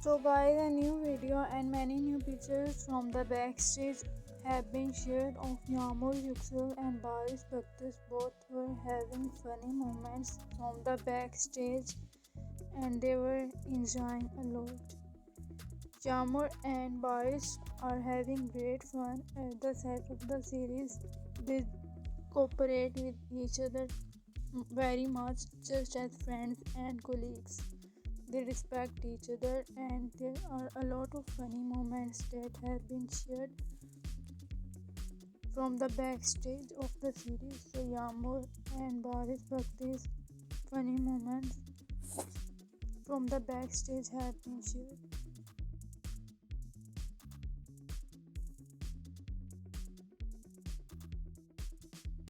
So guys, a new video and many new pictures from the backstage have been shared of Yağmur Yüksel and Baris Baktas. Both were having funny moments from the backstage and they were enjoying a lot. Yağmur and Baris are having great fun at the set of the series. They cooperate with each other very much just as friends and colleagues. They respect each other, and there are a lot of funny moments that have been shared from the backstage of the series. So, Yağmur and Baris Baktas' funny moments from the backstage have been shared.